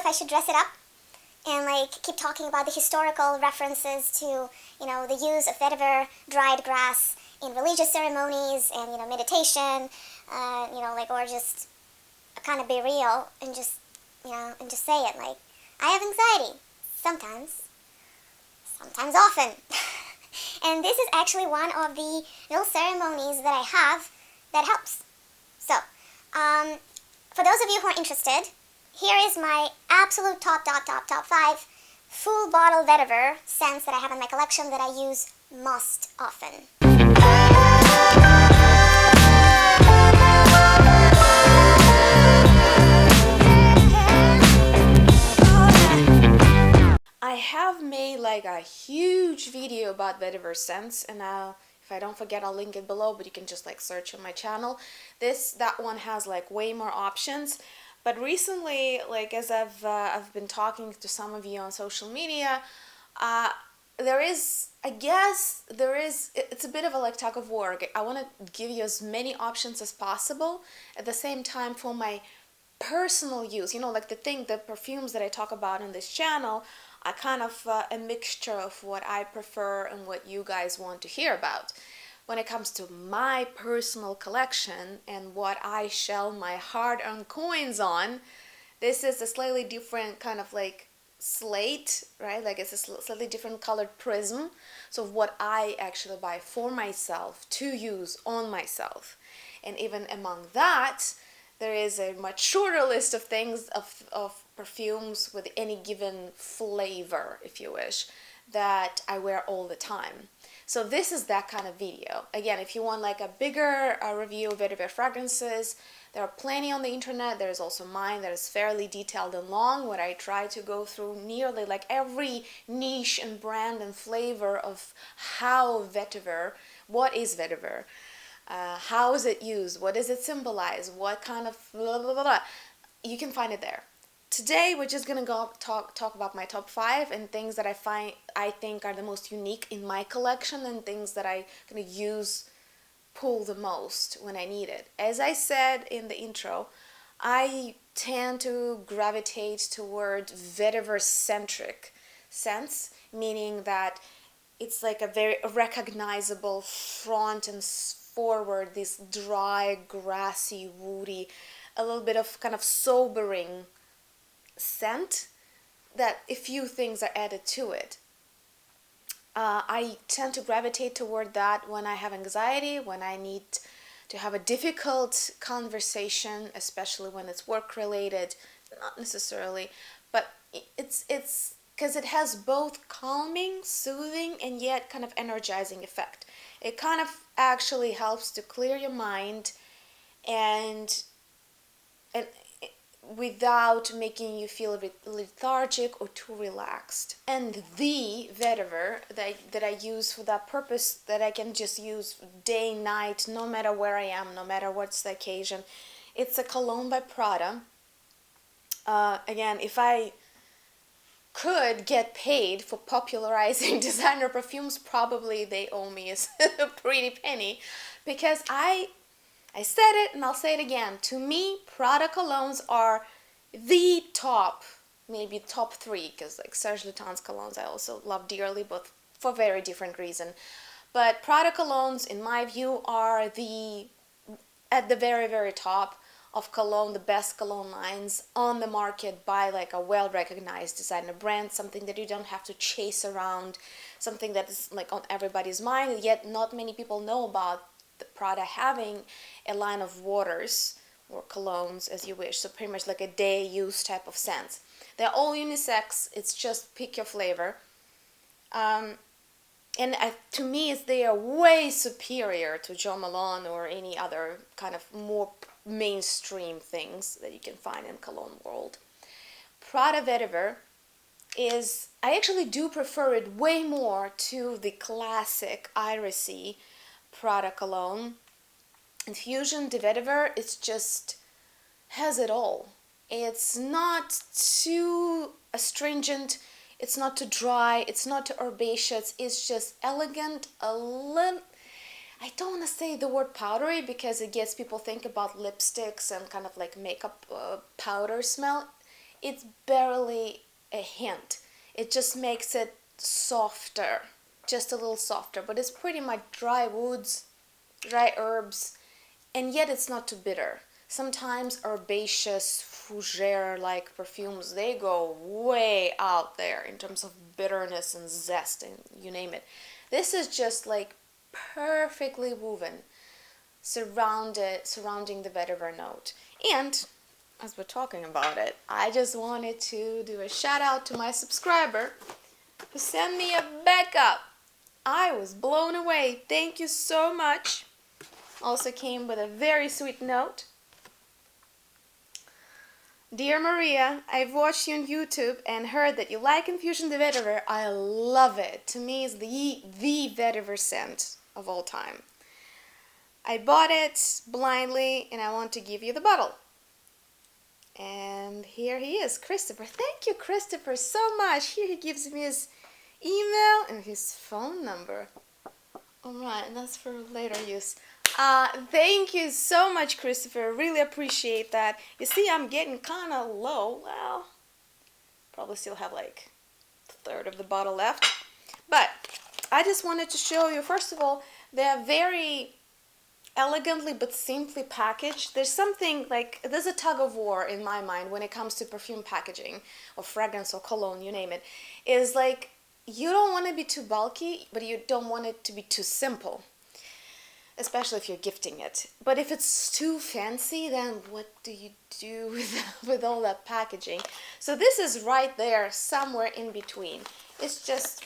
if I should dress it up and like keep talking about the historical references to, you know, the use of vetiver dried grass in religious ceremonies and, you know, meditation, you know, like, or just kind of be real and just, you know, and just say it, like, I have anxiety sometimes often. And this is actually one of the little ceremonies that I have that helps. So, for those of you who are interested, here is my absolute top 5 full bottle vetiver scents that I have in my collection that I use most often. I have made like a huge video about vetiver scents, and if I don't forget, I'll link it below, but you can just like search on my channel. That one has like way more options. But recently, like as I've been talking to some of you on social media, it's a bit of a like tug of war. I want to give you as many options as possible at the same time for my personal use. You know, like the perfumes that I talk about in this channel are kind of a mixture of what I prefer and what you guys want to hear about. When it comes to my personal collection and what I shell my hard-earned coins on, this is a slightly different kind of like slate, right? Like it's a slightly different colored prism. So what I actually buy for myself to use on myself. And even among that, there is a much shorter list of things, of perfumes with any given flavor, if you wish, that I wear all the time. So this is that kind of video. Again, if you want like a bigger review of vetiver fragrances, there are plenty on the internet. There's also mine that is fairly detailed and long, where I try to go through nearly like every niche and brand and flavor of how vetiver, what is vetiver, how is it used, what does it symbolize, what kind of blah, blah, blah, blah. You can find it there. Today we're just gonna go talk about my top 5 and things that I think are the most unique in my collection, and things that I gonna pull the most when I need it. As I said in the intro, I tend to gravitate toward vetiver-centric scents, meaning that it's like a very recognizable front and forward, this dry, grassy, woody, a little bit of kind of sobering scent that a few things are added to it. I tend to gravitate toward that when I have anxiety, when I need to have a difficult conversation, especially when it's work related, not necessarily, but it's because it has both calming, soothing, and yet kind of energizing effect. It kind of actually helps to clear your mind and without making you feel lethargic or too relaxed. And the vetiver that I use for that purpose, that I can just use day, night, no matter where I am, no matter what's the occasion, it's a cologne by Prada. Again, if I could get paid for popularizing designer perfumes, probably they owe me a pretty penny, because I said it and I'll say it again. To me, Prada colognes are the top, maybe top 3, because like Serge Lutens colognes I also love dearly, but for very different reason. But Prada colognes, in my view, are at the very, very top of cologne, the best cologne lines on the market by like a well-recognized designer brand, something that you don't have to chase around, something that is like on everybody's mind, yet not many people know about the Prada having a line of waters or colognes, as you wish, so pretty much like a day use type of scents. They're all unisex, it's just pick your flavor. To me, they are way superior to Jo Malone or any other kind of more mainstream things that you can find in cologne world. Prada Vetiver I actually do prefer it way more to the classic irisy Prada cologne. Infusion de Vetiver, it's just has it all. It's not too astringent, it's not too dry, it's not too herbaceous, it's just elegant, a little, I don't want to say the word powdery because it gets people think about lipsticks and kind of like makeup powder smell. it's barely a hint. It just makes it softer, just a little softer, but it's pretty much dry woods, dry herbs, and yet it's not too bitter. Sometimes herbaceous, fougere-like perfumes, they go way out there in terms of bitterness and zest, and you name it. This is just like perfectly woven, surrounding the vetiver note. And as we're talking about it, I just wanted to do a shout out to my subscriber who sent me a backup. I was blown away. Thank you so much. Also came with a very sweet note. Dear Maria, I've watched you on YouTube and heard that you like Infusion de Vetiver. I love it. To me, it's the vetiver scent of all time. I bought it blindly and I want to give you the bottle. And here he is, Christopher. Thank you, Christopher, so much. Here he gives me his email and his phone number. Alright, and that's for later use. Thank you so much, Christopher. Really appreciate that. You see, I'm getting kind of low. Well, probably still have like a third of the bottle left. But I just wanted to show you, first of all, they're very elegantly but simply packaged. There's something like, there's a tug of war in my mind when it comes to perfume packaging or fragrance or cologne, you name it. Is like, you don't want to be too bulky, but you don't want it to be too simple, especially if you're gifting it. But if it's too fancy, then what do you do with all that packaging? So this is right there, somewhere in between. It's just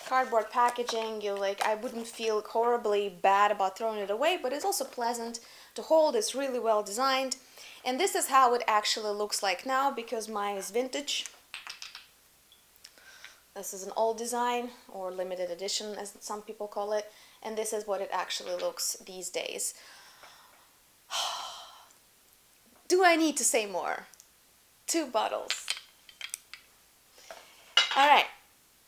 cardboard packaging. I wouldn't feel horribly bad about throwing it away, but it's also pleasant to hold. It's really well designed. And this is how it actually looks like now, because mine is vintage. This is an old design, or limited edition as some people call it, and this is what it actually looks these days. Do I need to say more? 2 bottles. Alright,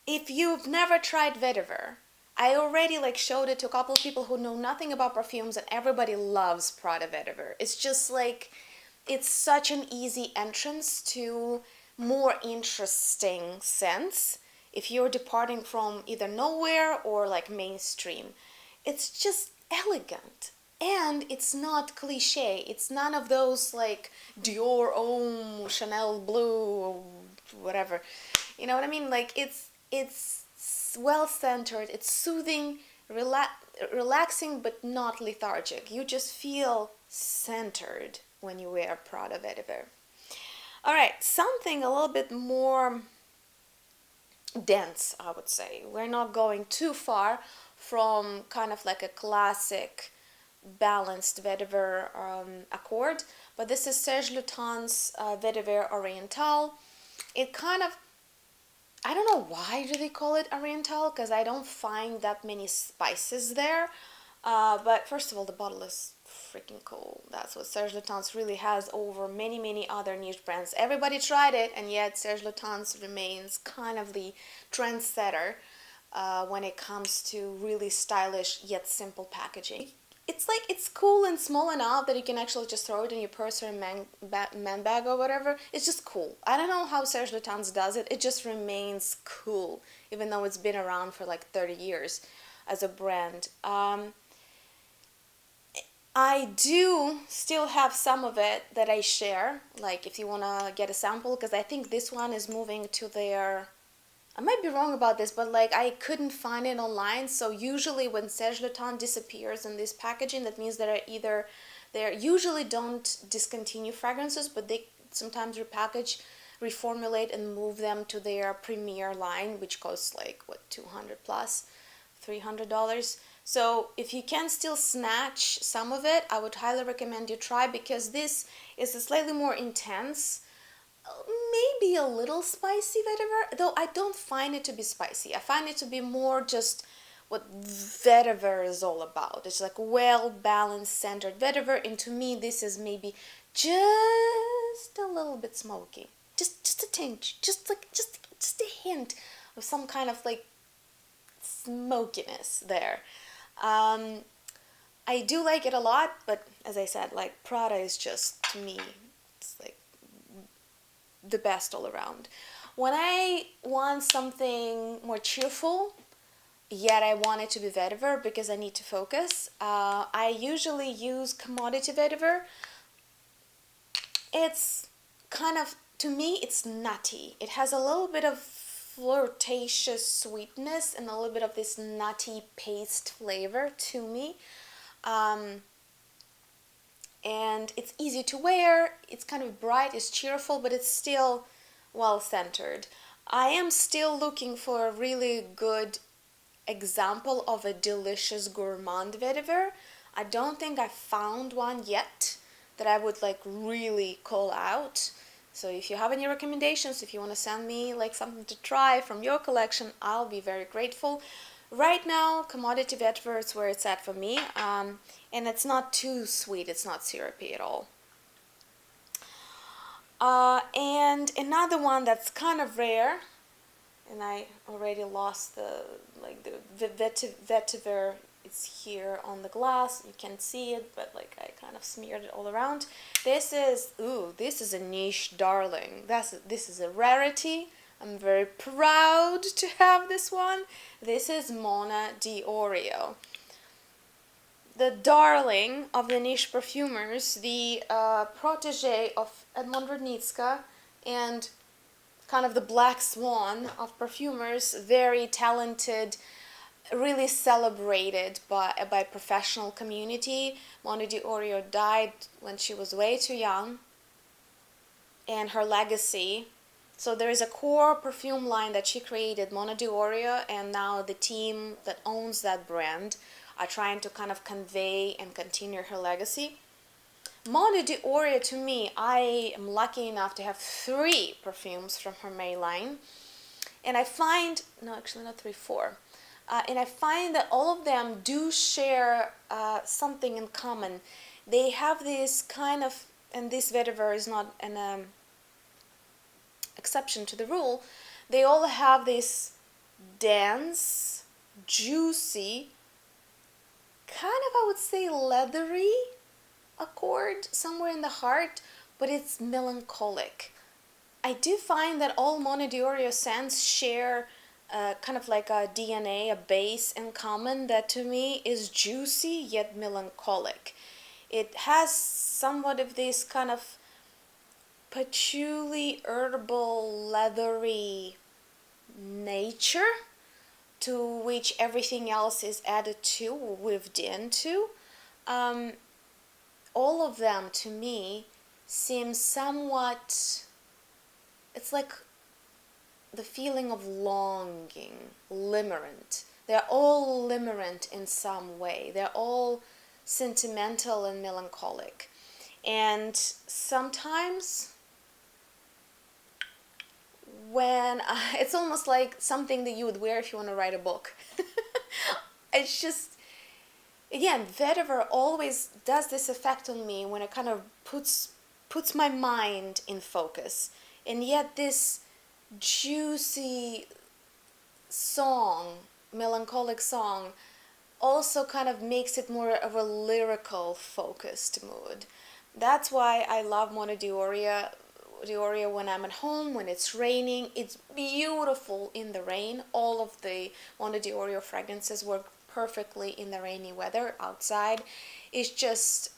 if you've never tried Vetiver, I already showed it to a couple of people who know nothing about perfumes, and everybody loves Prada Vetiver. It's just it's such an easy entrance to more interesting scents. If you're departing from either nowhere or mainstream, it's just elegant, and it's not cliche. It's none of those Dior Homme, Chanel Blue, whatever. You know what I mean? It's well centered. It's soothing, relaxing, but not lethargic. You just feel centered when you wear Prada Vetiver. All right, something a little bit more dense, I would say. We're not going too far from kind of like a classic balanced vetiver accord, but this is Serge Lutens Vetiver Oriental. It kind of, I don't know why do they call it Oriental, because I don't find that many spices there, but first of all, the bottle is freaking cool. That's what Serge Lutens really has over many other niche brands. Everybody tried it, and yet Serge Lutens remains kind of the trendsetter when it comes to really stylish yet simple packaging. It's cool and small enough that you can actually just throw it in your purse or man bag or whatever. It's just cool. I don't know how Serge Lutens does it. It just remains cool, even though it's been around for 30 years as a brand. I do still have some of it that I share, if you want to get a sample, because I think this one is moving to their, I might be wrong about this, but I couldn't find it online. So usually when Serge Lutens disappears in this packaging, that means they usually don't discontinue fragrances, but they sometimes repackage, reformulate, and move them to their premier line, which costs $200 plus, $300. So if you can still snatch some of it, I would highly recommend you try, because this is a slightly more intense, maybe a little spicy vetiver, though I don't find it to be spicy. I find it to be more just what vetiver is all about. It's well-balanced, centered vetiver, and to me this is maybe just a little bit smoky. Just a tinge, just a hint of some kind of smokiness there. I do like it a lot, but as I said, Prada is just, to me, it's the best all around. When I want something more cheerful, yet I want it to be vetiver because I need to focus, I usually use commodity vetiver. It's kind of, to me, it's nutty. It has a little bit of flirtatious sweetness and a little bit of this nutty paste flavor to me. And it's easy to wear, it's kind of bright, it's cheerful, but it's still well-centered. I am still looking for a really good example of a delicious gourmand vetiver. I don't think I found one yet that I would like really call out. So if you have any recommendations, if you want to send me like something to try from your collection, I'll be very grateful. Right now, commodity vetiver is where it's at for me, and it's not too sweet, it's not syrupy at all. And another one that's kind of rare, and I already lost the vetiver. It's here on the glass. You can see it, but like I kind of smeared it all around. This is a niche darling. This is a rarity. I'm very proud to have this one. This is Mona di Orio, the darling of the niche perfumers, the protege of Edmond Rodnitska, and kind of the black swan of perfumers, very talented, really celebrated by professional community. Mona di Orio died when she was way too young, and her legacy. So there is a core perfume line that she created, Mona di Orio, and now the team that owns that brand are trying to kind of convey and continue her legacy. Mona di Orio, to me, I am lucky enough to have 3 perfumes from her May line. And I find, no, actually not 3, 4. And I find that all of them do share something in common. They have this kind of, and this vetiver is not an exception to the rule, they all have this dense, juicy, kind of, I would say, leathery accord somewhere in the heart, but it's melancholic. I do find that all Mona di Orio scents share kind of like a DNA, a base in common that to me is juicy yet melancholic. It has somewhat of this kind of patchouli, herbal, leathery nature to which everything else is added to or weaved into. All of them to me seem somewhat, it's like the feeling of longing, limerent. They're all limerent in some way. They're all sentimental and melancholic. And sometimes when it's almost like something that you would wear if you want to write a book. It's just, again, vetiver always does this effect on me when it kind of puts my mind in focus. And yet this juicy song, melancholic song, also kind of makes it more of a lyrical focused mood. That's why I love Mona di Orio when I'm at home, when it's raining. It's beautiful in the rain. All of the Mona di Orio fragrances work perfectly in the rainy weather outside. It's just,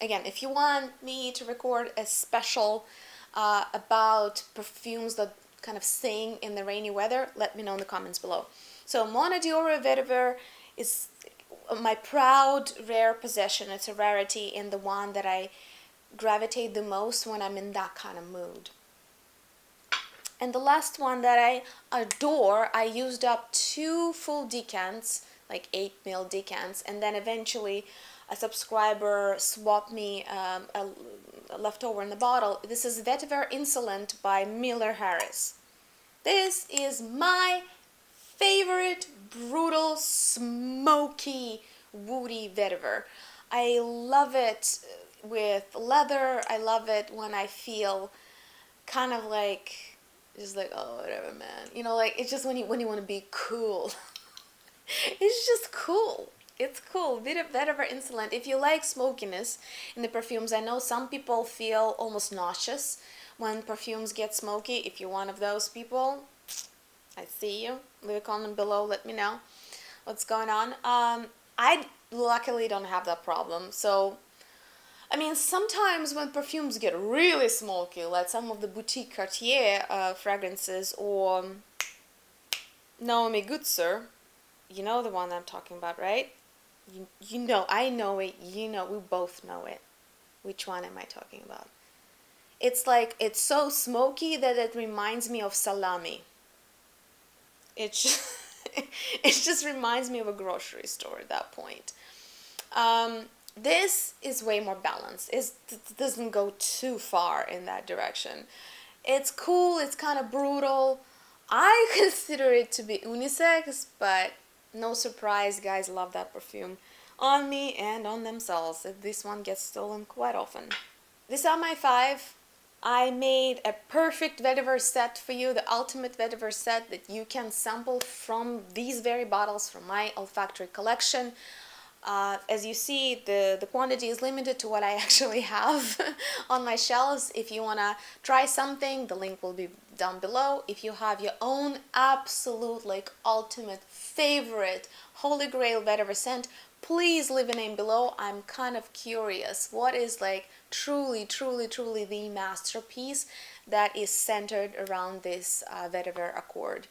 again, if you want me to record a special about perfumes that kind of sing in the rainy weather, let me know in the comments below. So Mona di Orio Vetiver is my proud rare possession. It's a rarity and the one that I gravitate the most when I'm in that kind of mood. And the last one that I adore, I used up 2 full decants, like 8 ml decants, and then eventually a subscriber swapped me a leftover in the bottle. This is Vetyver Insolent by Miller Harris. This is my favorite brutal, smoky, woody vetiver. I love it with leather. I love it when I feel kind of like, just like, oh, whatever, man. You know, like, it's just when you want to be cool. It's just cool. It's cool. Vetyver Insolent. If you like smokiness in the perfumes, I know some people feel almost nauseous when perfumes get smoky. If you're one of those people, I see you. Leave a comment below, let me know what's going on. I luckily don't have that problem. So, I mean, sometimes when perfumes get really smoky, like some of the boutique Cartier fragrances, or Naomi Goodsir, you know the one I'm talking about, right? You know, I know it, you know, we both know it. Which one am I talking about? It's like, it's so smoky that it reminds me of salami. It just, it just reminds me of a grocery store at that point. This is way more balanced. It doesn't go too far in that direction. It's cool, it's kind of brutal. I consider it to be unisex, but no surprise, guys love that perfume on me and on themselves. This one gets stolen quite often. These are my 5. I made a perfect vetiver set for you, the ultimate vetiver set that you can sample from these very bottles from my olfactory collection. As you see, the quantity is limited to what I actually have on my shelves. If you want to try something, the link will be down below. If you have your own absolute, like, ultimate favorite holy grail vetiver scent, please leave a name below. I'm kind of curious. What is, like, truly, truly, truly the masterpiece that is centered around this vetiver accord?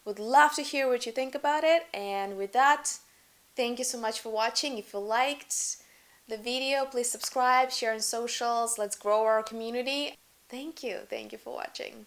Would love to hear what you think about it. And with that, thank you so much for watching. If you liked the video, please subscribe, share on socials. Let's grow our community. Thank you. Thank you for watching.